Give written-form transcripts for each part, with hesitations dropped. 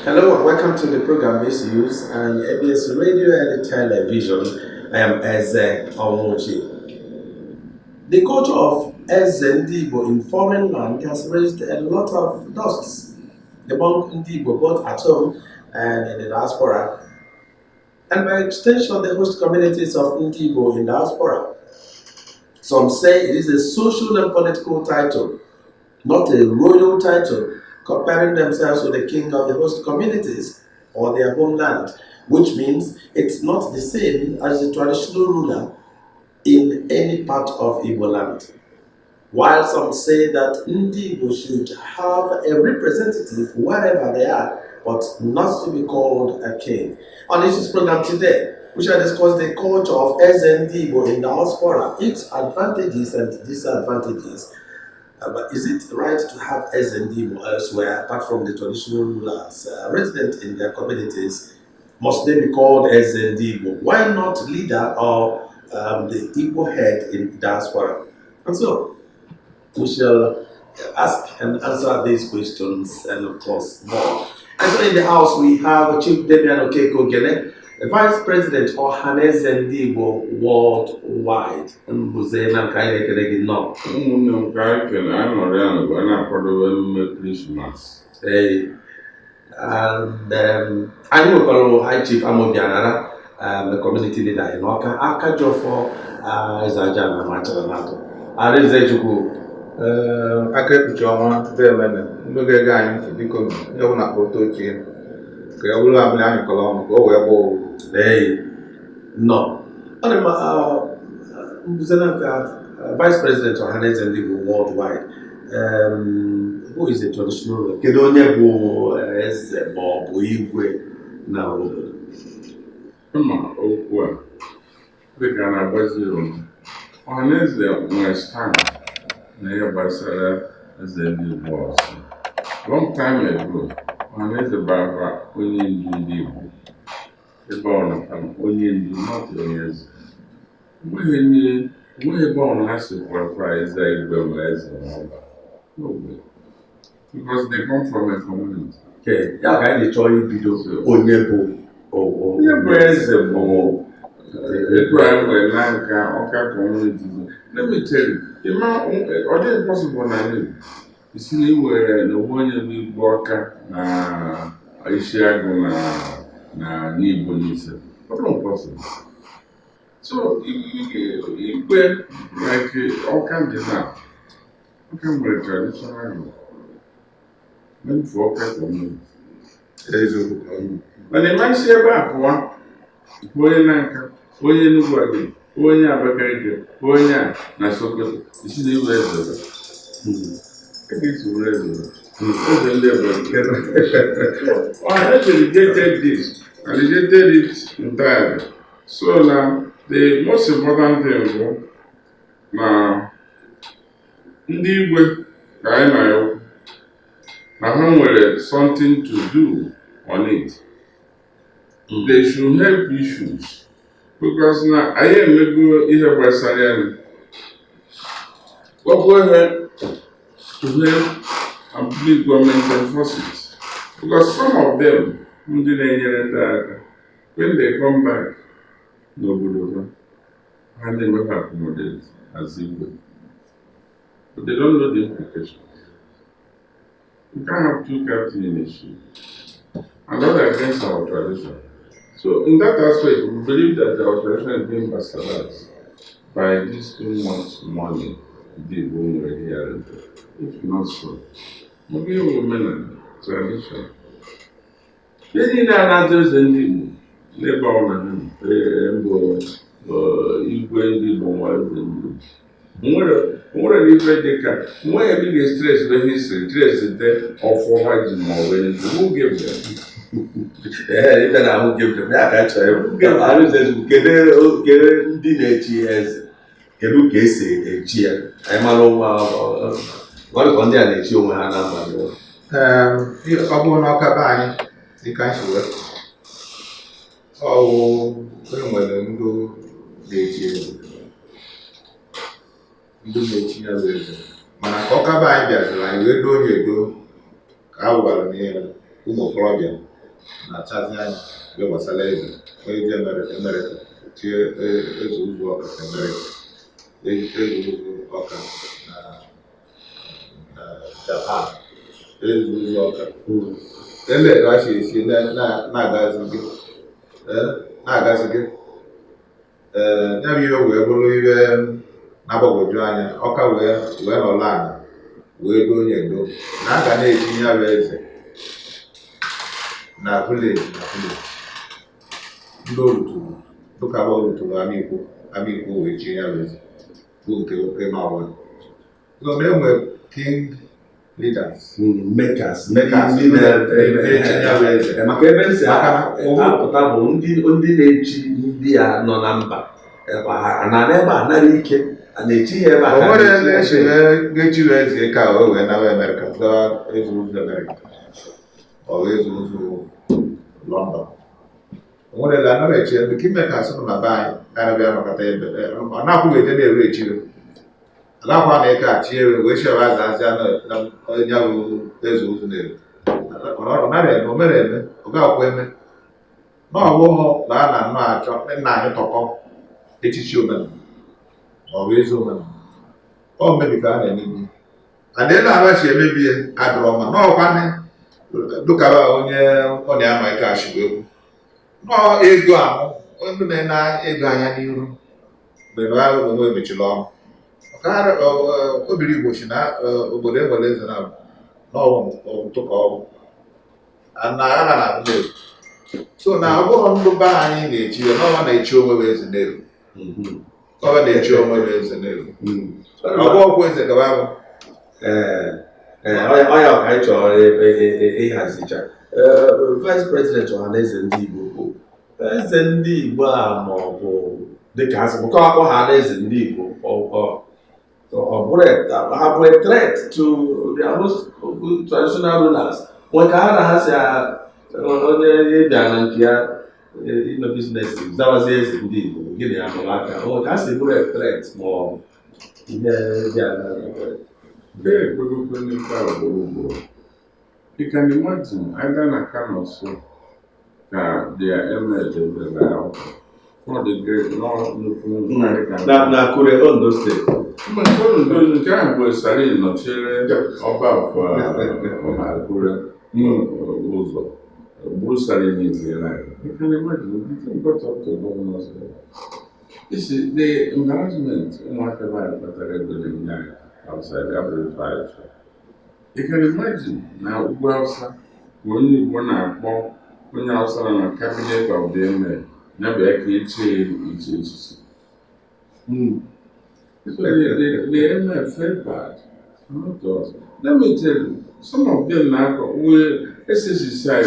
Hello and welcome to the program Misuse and ABS Radio and Television. I am Eze Omoji. The culture of Eze Ndibo in foreign land has raised a lot of dust among Ndibo both at home and in the diaspora, and by extension the host communities of Ndibo in diaspora. Some say it is a social and political title, not a royal title, comparing themselves with the king of the host communities or their homeland, which means it's not the same as the traditional ruler in any part of Igbo land. While some say that Igbo should have a representative wherever they are, but not to be called a king. On this program today, we shall discuss the culture of Igbo in diaspora, its advantages and disadvantages. But is it right to have SND elsewhere apart from the traditional rulers resident in their communities? Must they be called SND? Why not leader or the Igbo head in diaspora? And so we shall ask and answer these questions and of course more. And so in the house we have Chief Damian Okeko Gene, the Vice President of Haneze Ndibo Worldwide. Mbuzena nke anyị na-ekele gị nnọọ. Ụmụnne m ka anyị kele anyị nọrọ ya na na-akwadobe emume Krismas. And anyị nwekwara High Chief Amobianara, the community leader in Ọka, Akajọfọ Ezeaja na Machara Nato. Arinze Chukwu. Aka ekpuchi ọnwa ndị emene ndị ga-ege anyị ntị biko ndị ọbụla kpọta ochie ka e bụrụ abụla anyị kọrọ ọnụ ka o wee gbaa No. Vice President of Haneze Ndibo Worldwide. Who is the traditional ruler? Kedu onye bụ eze ma ọ bụ igwe na obodo? Kama okwu a dịka na-agbaziri Ọhaneze nwere stand na ihe gbasara eze ndị Igbo ọzọ. Long time ago, Ọhaneze bara onye ndu ndị Igbo ebe ọ natara onye ndu not onye eze. Enweghị ebe ọ na-asị kwafra eze igwe ma eze n'ọba. No way. Because they come from a community. Okay, ya ka anyị chọrọ ibido onye bụ Onye bụ eze bụ Ibrahim nwere na nka Ọka community. Let me tell you, ọ dịghị possible na Igbo. Isi na iwere na onye bụ Igbo Ọka na Isiagụ na Igbo n'ise. Ọ dịghị possible. So, Igwe like Ọka dị na Ọka nwere traditional rule. Meant for Ọka community. Mana ịma isi ebe a pụọ, onye na nka, onye Enugu Agụ, onye Abakaliki, onye a na Sokoto, isi na iwe ezoro. Ebe isi were ezoro. Eze ndị Ebonyi. Ọhaneze rejected this, and rejected it entirely. So now, the most important thing bụ na ndị Igwe ka anyị na-ekwu na ha nwere something to do on it. They should help issues because na anyị emego ihe gbasara ya go ahead to help and plead government forces because some of them ndị na-enyere ndị aka when they come back n'obodo ha na-emepe accommodate as Igwe, but they don't know the implications. You can't have two captains in a ship and not against our tradition. So in that aspect, we believe that our tradition is being bastardized by this too much money they were here. If not so, maybe women and tradition. They didn't have others than the labor and Igwe ndị Igbo nwere ndị Igbo. Nwere ife dịka nwa ya big stress when history stress dị ọfọma ji ma ọ wee ndị who gave them? Ife na who gave them? Ya ka chọrọ Arinze kedu ndị na-echi eze? Kedu ka esi echi ya? Anyị mara ọdụkọ ndị a na-echi onwe ha n'abalị. ọ bụrụ na ọka be anyị dịka anyị si wee onye nwere ndụ na-echi eze ndị na-echi ya bụ eze mana ka ọka be anyị bịaziri anyị wee doo onye edo ka a gwara na ya ụmụ okorobịa na-achazi anya mgbe gbasara eze onye ji Amerịka tie eze ụzọ ọka Amerịka eze ụzọ ọka na Japan eze ụzọ ọka ele ka a si esi na-agazi gị ya bụ ihe wee bụrụ ihe na-agbagwoju anya ọka wee nọrọ ala wee doo onye edo na a ga na-etinye ya bụ eze na vileji ndị oluturu dụka bụ oluturu amikwo wee chi ya bụ eze bụ nke oke n'ọwa so na enwe king leaders maka ebe nsị apụta bụ ndị na-echi ndị a nọ na mba na ebe a nara ike a na-echi ya ebe a o nwere na-echi ga-echi eze ka o wee nawa Amerịka gaa ezu ụzọ Amerịka ọ wee ezu ụzọ London o nwere la anaghị echi ebe ka ime ka asụ na be anyị karabịa makata ebe ọ na-akwụghị ete na-ewe echire alakwa na eke achị ewe wee chi ọba aza azịa na onye bụ eze ụzọ na-ewe ọ narị eme o mere eme ọ ga-akwụ eme na ọbụghụ na a na nnọọ achọ nna anyị tọkọ echichi omenala ma ọ bụ ezi omenala ọ mmebi ka a na-emebi adịla arachi emebi adịrọ mma n'ọkwa dụkara onye ọ na-ama ike achịbụ egwu nọọ ego ahụ ndị na-ena ego anya n'iru mgbe onwe emechiri ọnụ obiri Igbo si na obodo enwere eze na n'ọwụtụka ọgwụ na agha na abụ n'elu so na ọ bụrụ ndị be anyị na-echi ya n'ọwa na-echi onwe bụ eze n'elu ọwa na-echi onwe bụ eze n'elu ọ bụ ọkwa eze gaba bụ onye ọka anyị chọrọ ịhazicha vice president ọhaneze ndị Igbo bụ eze ndị Igbo a ma ọ bụ dịka ha sịbụ kọwakpọ ha na eze ndị Igbo ha bụ a threat to the most traditional rulers nwe ka ha na ha si onye bịa na nke ya ime biznes zawazie eze ndị Igbo gịnị ya nụrụ aka nwe ka ha si bụrụ a threat ma ọ ihe bịa na very probably ugboro. You can imagine either na Kano so their emerge out for the great na Akure Ondo State. Nke a bụ Sari nọchiri ọba Akure ụzọ bụrụ Sari n'ezie na you can imagine the got up to governors. You see, the embarrassment ụmụaka kpatara ego na outside the average. You can imagine now ugwu Hausa onye Igbo na-akpọ onye Hausa na cabinet of the ML na-abịa ka iche echichi. So the ML felt bad. Not us. Let me tell you, some of them now will SSCI,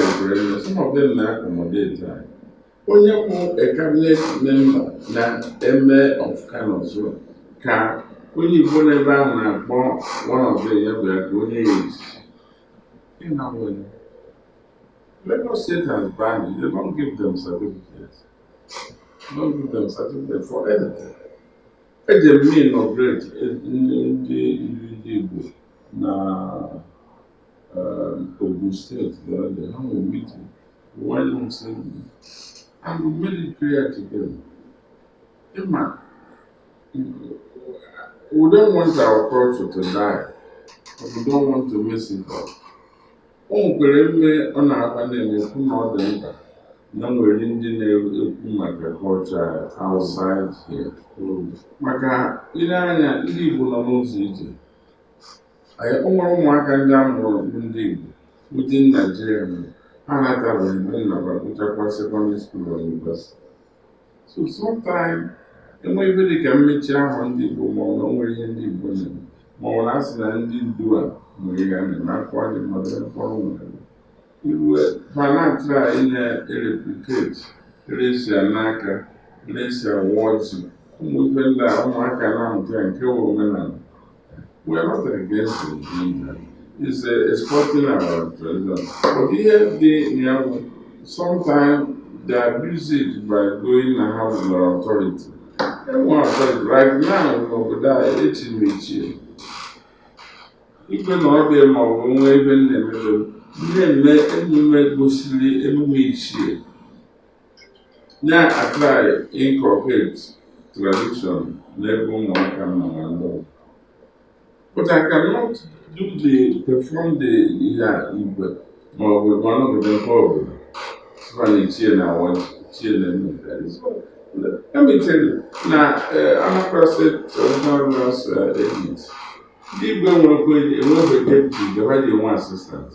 some of them now accommodate time. Onye bụ a cabinet member na ML of Kano so ka onye Igbo n'ebe ahụ na-akpọ one of them ya bụ ya ka onye ya echichi. Lagos State has banned it. They don't give them certificates. Don't give them certificates for anything. Eji m inaugurate ndị Igbo na Ogun State the other day. Ha were meeting. Why don't say me? And we made it clear to them. Emma, we don't want our culture to die, but we don't want to mess it up. O nwere mme ọ na-aba na-ekwu na ọ dị mkpa na nwere ndị na-ekwu maka culture outside here. Maka ile anya ndị Igbo nọ n'ụzọ ije. O nwere ụmụaka ndị a mụrụ ndị Igbo within Nigeria ha natabeghị mgbe nnaba gụchakwa secondary school or university. So sometimes enwe ife dị ka mmechi ahụ ndị Igbo ma ọ na nwere ihe ndị Igbo na-eme ma ọ na-asị na ndị ndu a nwere ihe a na-eme akwụkwọ dị mmadụ mkpọrọ nwere iwe fanatra ị na-ereplicate resia n'aka resia wọji ụmụ ife ndị a ụmụaka na-amụta nke wụ omenala. We are not against it. It's exporting our tradition. But here sometimes they abuse it by going and having their authority. Right now, ikpe na ọbịa ma ọ bụ nwa ebe na-emedo na-eme emume gosiri emume ichie na-apply inculcate tradition n'ebe ụmụaka nọ na ndị ọzọ. But I cannot perform the igwe ma ọ bụ ọnọdụ nke ọbụla sịkwa na ichie na awa ichie na-eme nke. Let me tell you, na Anambra State Traditional Rulers Elite, the Igbo enweghị deputy, they already one assistant.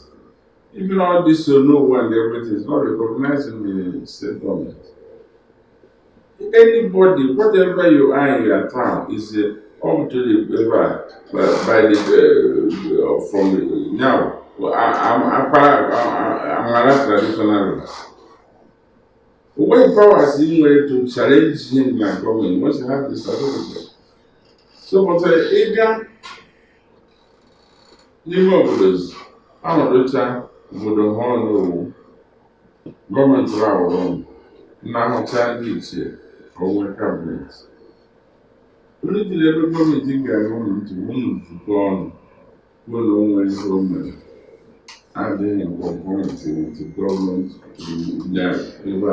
Even all this no one, everything is not recognized in the state government. Anybody, whatever you are in your town, is up to the by the from the, now. I'm a traditional ruler. When power is in way to challenge him like government, he must have the certificate. So, but ịga n'ime obodo anọdụcha obodo ha ọnụ gọọmenti ahụrụ na-ahụcha ndị ichie onwe kabinet. Onye dị ebe gọọmenti ga-aga ụlọ ntị ụlọ nzukọ ọnụ ụlọ onwe ihe o mere adịghị gọọmenti with gọọmenti ya ebe a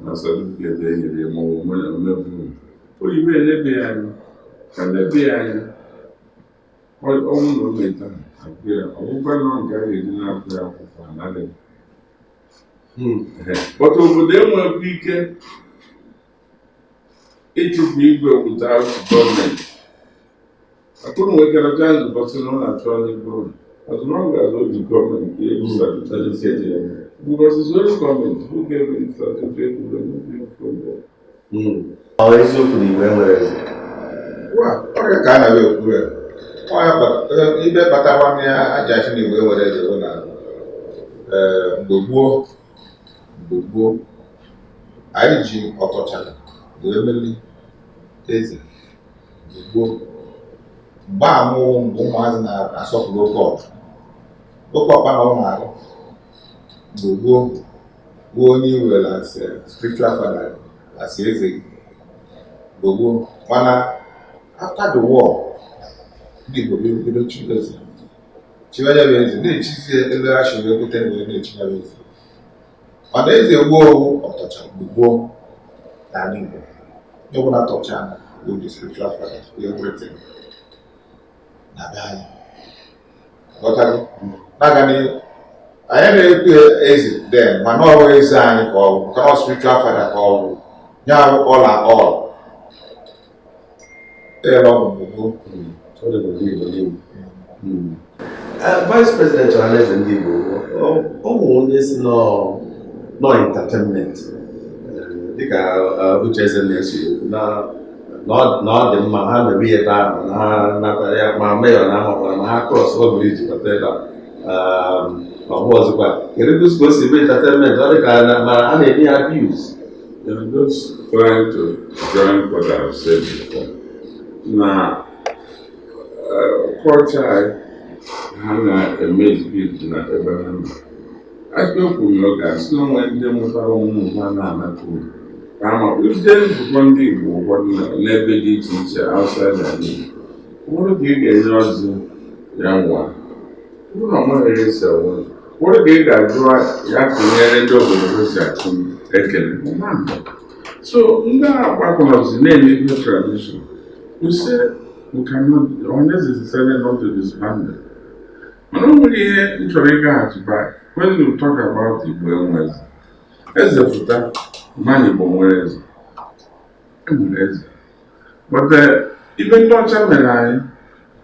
na certificate enyere ma ọ bụ mmebu oyibo elebeghị anya ka elebeghị anya ọnwụ na ometa ọgwụgwa nọ nke a ga-eji na-apụ ya akwụkwọ anaghị. Pọta obodo enwekwa ike ịchụpụ igwe without gọọmenti. Akụrụ nwekarịta nzụkọsị na ọ na-achọ n'igwe ụlọ as long as all the government gave certificate, because it's only government who gave it certificate to remove it from there. Ọ eziokwu na igwe nwere eze. Ọrịa ka a na-abịa okwu ya. Ibe kpata nwanne ya aja achị na igwe nwere eze bụ na mgbe gboo anyị ji ọtọchara wee meli eze. Mgbe gboo mgbe amụụ mgbe ụmụazị na-asọpụrụ oke ọkpa na ụmụ arụ. Mgbe gboo bụ onye iwere as spiritual father as eze gị. Mgbe gboo mana after the war ndị Igbo bido chiwe eze chiwanya bụ eze na-echizi ebe ha chiri ekwute wee na-echinya bụ eze. Mana eze gboo ọtọcha mgbe gboo n'ala Igbo onye ọbụla tọcha bụ the spiritual father everything na be anyị. Ghọtago na-aga n'ihu anyị na-ekwu eze den mana ọ bụ eze anyị ka ọ bụ kana spiritual father ka ọ bụ nye ọla ọl ọbụbụ. Vice President Ọhaneze ndị Igbo ọ bụ onye si nọ entertainment dịka Uche Eze na-eso na ọ dị mma ha mere ebe ahụ na ha nata ya ma meyọ na ahụkwara na ha krọs obiri jikọta ebe a ọbụ ọzọkwa kedu ka o si ebe entertainment ọ dị ka a na-eme ya abuse. They're just trying to join what I've said before. Na culture ha na-emezibi na ebe ha nọ. Akpekwu n'oge a sị na onwe ndị mụtara ụmụ ha na-anata uru. Kama ije nzukọ ndị Igbo ụfọdụ n'ebe dị iche iche outside ala Igbo. Ụfọdụ ka ị ga-enye ọzọ ya nwa. Ụfọdụ ọmaghị esi ọnwụ. Ụfọdụ ka ị ga-ajụ ya kụnyere ndị obodo ha si achụ ekele. So ndị a gbakọrọzi na-eme ihe tradition. We say we cannot, Ọhaneze is decided not to disband it. Mana o nwere ihe m chọrọ ịgaghachi back when you talk about Igbo enwe eze. Eze pụta mmadụ Igbo nwere eze. Enwere eze. But ibe ndị ọcha mere anyị,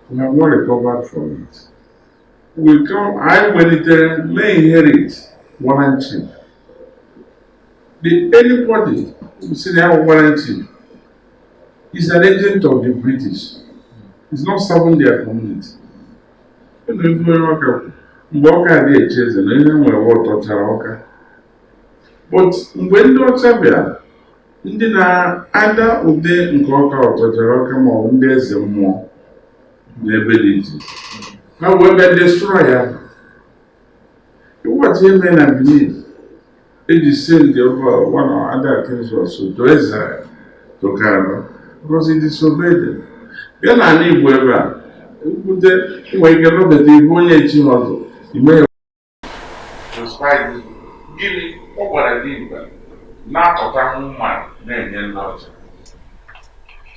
we have not recovered from it. Anyị welitere may inherit warrant chief. Anybody who say they have a warrant chief is an agent of the British. He's not serving their community. Mgbe ọka dị eche eze na ihe nwere ọtọchara ọka. But mgbe ndị ọcha bịara, ndị na-ada ụdị nke ọka ọtọchara ọka ma ọ bụ ndị eze mmụọ n'ebe dị iche ha wee bịa destroy ya. Ụbọchị eme na Benin eji send over one of other kings also to Israel to Canada because he disobeyed them. Bịa na ala Igbo ebe a ekwute nwere ike nọbata ihu onye echi ọzọ ime provide gịnị ọ gwara gị mgbe na-apụta mma na-enye ndị ọzọ.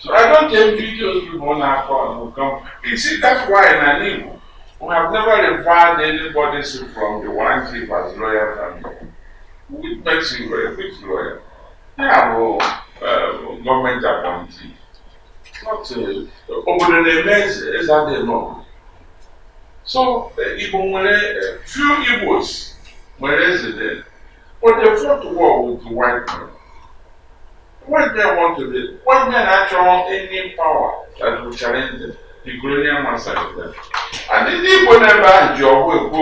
So I don't envy those people now who come. You see, that's why in an Igbo, we have never referred anybody from the one chief as royal family. Which makes you royal? Which royal? I have government appointee. Not over the names is that they know. So Igbo were few Igbos were resident, but they fought war with the white men. What they want to do, what men actually any power that will challenge them, the colonial master of them. And the people never had your work.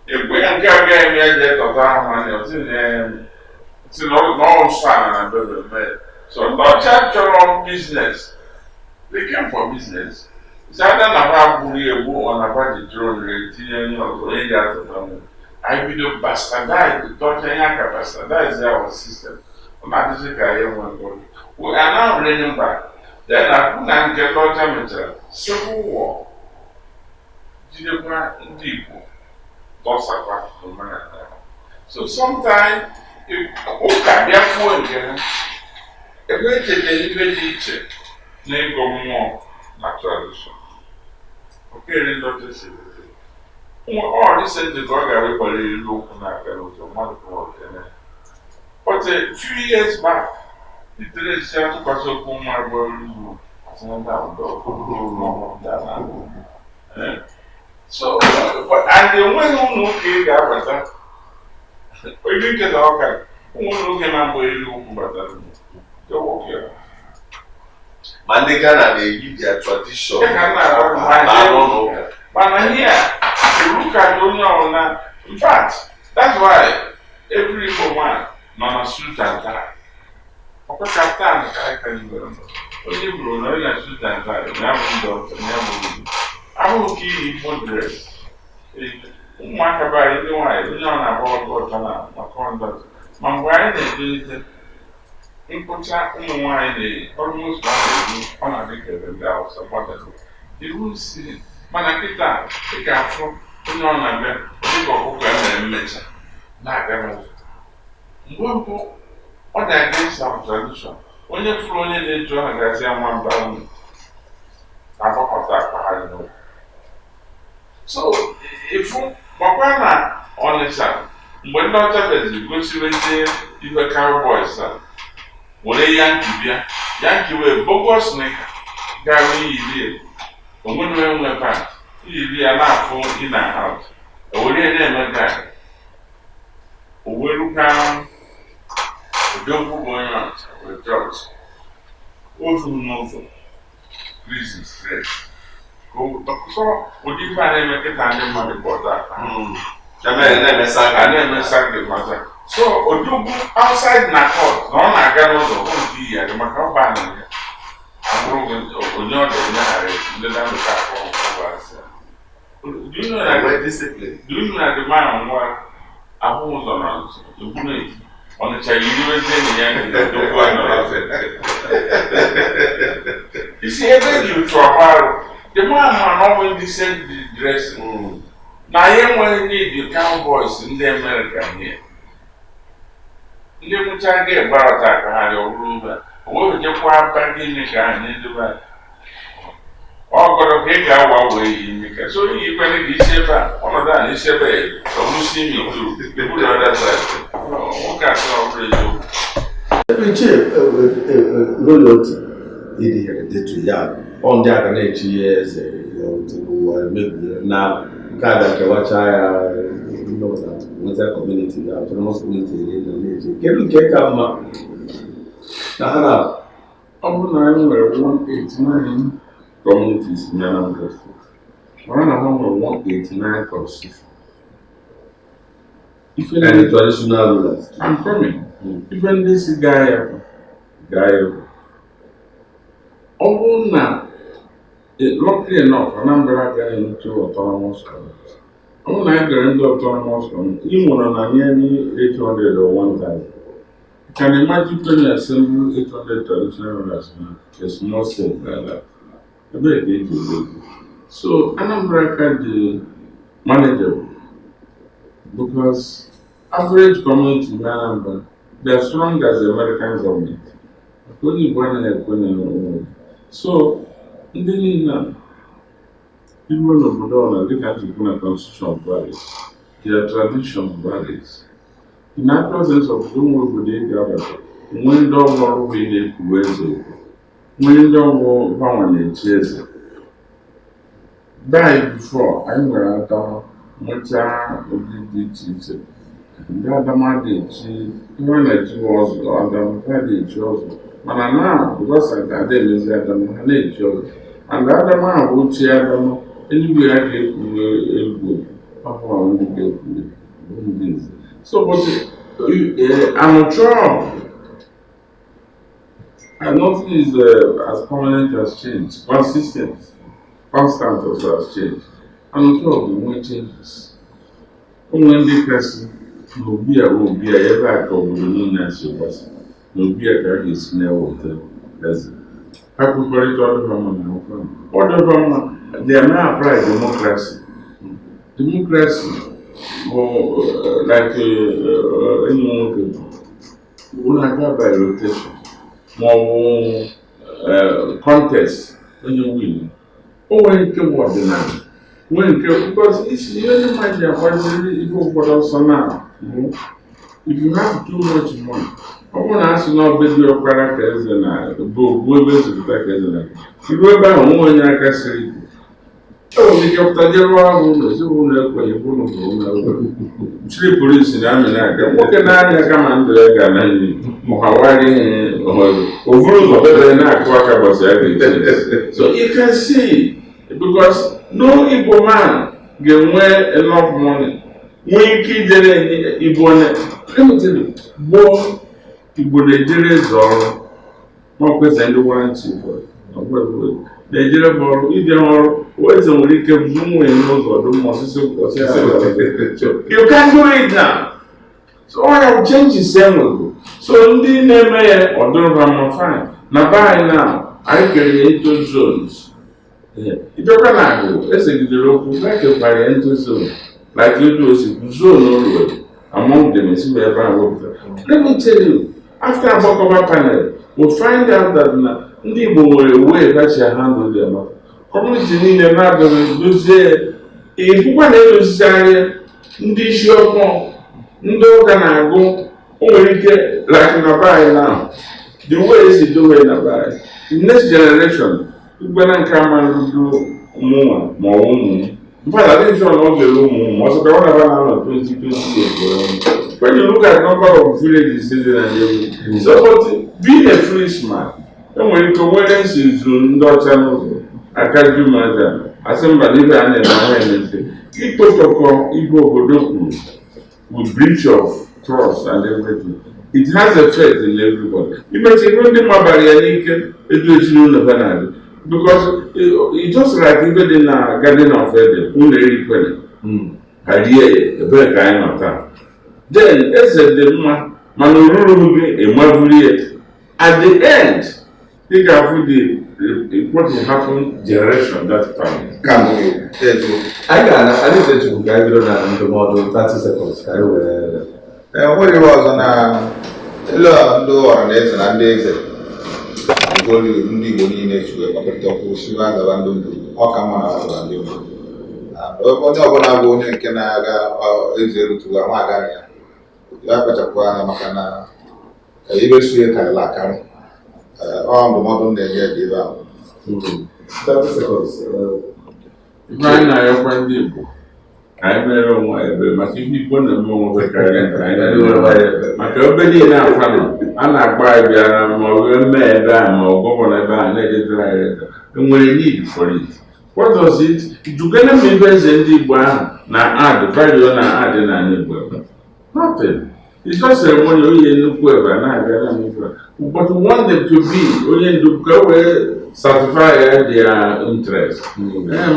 If we can carry a jet of that money, it's no son and a so not actual business. They came for business. It's either a on about the drone, or any other family. I will do bastardize the Dr. Yanka bastardize our system. We are now running back. Then I put and get Dr. Civil War. So sometimes, if you can get phone, if you take a teacher, name go more tradition. Okay, then Dr. Civil. All this is the drug everybody look at but a few years back, the trade started to pass up on my world. So, and the one who know that, we didn't get all kind. Who know him and boy, you but that. Walk here. Mandeka they give their tradition. I don't know. But here, you look at Dona. In fact, that's why every woman, Mama suit and tie. Of course, I can go. Only Bruno, I suit and tie. I will give you one dress. Umaka by any way, you know about what my conduct. My wine is in Pocha, wine, almost one on a decade and house of water. You will see. Manakita, take out from on a people and measure. Not ever. What against our tradition? When you flown in the joint, I say, I'm one down. I forgot that. So, if Papa on the side, when not ever you go to you a cowboy, son. When a Yankee will bogus neck, Gary, you did. When we went back, you be allowed for in and out. Or we never got. We look down, we don't go going out with drugs. Also, no reasons, stress. So, would you find a make a money for that? I never sacked the matter. So, Odubu outside Nakot, no, I got also won't be at the Macabana. I'm going to the do you know that discipline? Do you know that the man on what I was on the child you see, every you to a while, the man always descend the dressing. Now, I need the cowboys in the American here. You can get about that, your room. What would you want back in the car and in the back? All got a big hour way. So you can be safer. All of that is safer. So you see me too. The good on that side. What can I say? Loyalty. It to young. On the other 8 years, maybe now, Kada Kawachaya, you know that. What's that community? Autonomous community in Can you get up? Now, I'm 189 communities in Anambra State. One among 189 constitutions. And the traditional rulers. I'm coming. Even this guy, now, luckily enough, Anambra got into autonomous communities. I got into autonomous communities, even when I'm nearly 800 or 1,000. You can imagine when you assemble 800 traditional rulers, it's more safe than that. So Anambra can be manageable because average community in Anambra, they are strong as the American government. Only one economy. So, in the Nina, people of Budona, they have to put a constitution varies. Their tradition varies. In that process of doing what we did, when don't want to be the Kuwait, when don't want to chase. Die before, I'm going to much of ndị Adama dị echi ihe na-eji ọzọ Adama ha dị echi ọzọ mana na because ada emezi Adama ha na-echi ọzọ and Adama ahụ ochie Adama eluigwe ya ga-ekwuru egwu ọhụrụ ndị ga-ekwuru ndị nze so but I'm sure nothing is as permanent as change, constant also as change. I'm sure the more changes onwe ndị kasị n'obi a ebe a ka obodo niile na-asị gbasa n'obi a ka a ga-esi na-eweta eze ha kwekọrịta ọdụba mma na ọdụba mma they are now apply democracy bụ like enyi nwoke ụlọ aga by rotation ma ọ bụ contest onye win o nwere ike bụ ọdịnala nwee nke because isi ihe ndị mmadụ akwaziri ife ụfọdụ ọsọ na if you have too much money ọ bụrụ na asị na ọbedi ọkpara ka eze na bụ ogbu ebe ezipụta ka eze na iru ebe ahụ nwe onye aka siri ike enwere ike pụta jere ọrụ ụlọ ezinụlọ ekwenye bụrụ bụ chiri polisi na amị na-aga nwoke na-anya kama ndụ ya ga na nyi mụhawari ihe ovuru ụzọ bebere na-akụ aka gbasi ya ga-eche so you can see because no Igbo man ga-enwe enough money nwee ike ijere Igbo gboo Igbo na-ejere eze ọrụ n'ọkweza ndị warranty na-ejere bụ ọrụ ije ọrụ eze nwere ike bụ nwunye n'ụzọ ọdụm osisi you can do it now so all your changes enwego so ndị na-eme ya ọdụrụba ma fine na be anyị na anyị kere ya into zones ịbịakwa na agụ esegidere okwu ekekwara ya into zone like you do zone ụlọ among them esi ebe a wepụtara let me tell you after Agbakọba panel we find out that na ndị Igbo nwere way that she handle their matter community niile na-abịaghị dozie ịbụkwa na-edozisi anya ndị isi ọkpọ ndị ụka na-agụ o nwere ike like na be now the way esi dowe na be the next generation Igwe nke ama nrudo ụmụnwa ma ọ bụ ụmụ mfada adịghị sure na ọ ga-ere ụmụ ma ọsọ ka ọ na-aba na 2020 when you look at number of villages in Nigeria so but being a freshman enwere ike nwere nsi zuru ndị ọcha n'ụzọ aka ju mmadụ asị mba n'ibe a na-eme ha emefe ikpotọkọ igwe obodo kwuru with breach of trust and everything it has effect in everybody imechi ihe ndị mabara ya n'ike edu echiri ụlọ ha na-adị because it just like even in a Garden of Eden, only equal. Idea, a very kind of time. Then, as the Manuru a marvel at the end, think of what will happen generation that time. Come I need to guide you on the model 30 seconds. what it was on a door and exit and exit. Ndị Igbo niile chụrụ ekpakọrịta ọkụ siwe agaba ndụ ndụ ọka mma na agaba ndị ndụ onye ọbụla bụ onye nke na-aga eze erutuga nwa agaghị ya kpachapụ anya maka na ibe sue karịrị akarị ọ ndụmọdụ na-enye dị ebe ahụ 30 seconds. Ife anyị na-ayọkwa ndị Igbo ka anyị mere onwe ebe maka ife Igbo na-eme onwe karịrị nke anyị na-eme maka ebe niile afanọ a na-agba bịara ma ọ wee mee ebe a ma ọ gọvanọ ebe a na-edetara anyị enwere need for it. What does it? Jugana m ebe eze ndị Igbo ahụ na ad value na ad na Igbo ebe nothing. It's just ceremony onye nnukwu ebe a na-abịa na Igbo but we want them to be onye ndu ka wee certify their interest.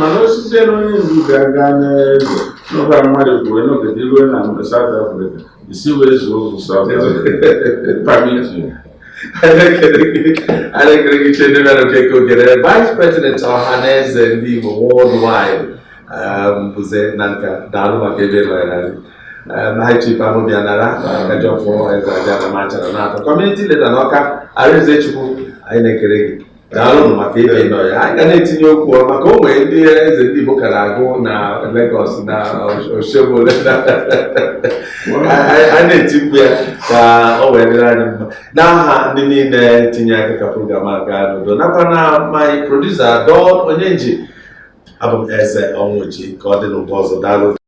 Mana osisi na onye ndu ga-aga n'eze n'ọba mmadụ kwuru n'oge dị ruo na South Africa isi wee zuo ụzọ South Africa permit you. Vice President Ohanaeze ndị Igbo worldwide bụze na nka daalụ maka ebe nọ ya High Chief Amobianara, Kajofo, Ezajana Machana, community leader Noka, Arize Chuku, Ainekeregi. Daalụ maka ibe nọ ya. Anyị ga na-etinye okwu maka o nwere ndị eze ndị Igbo kara agụ na Lagos na Osogbo a na-etikwu ya ka o wee dịrị anyị mma. N'aha ndị niile tinye aka ka program a gaa n'udo nakwa na my producer Don Onyenji abụ m Eze Ọnwụchi ka ọ dị n'ụbọ ọzọ. Daalụ.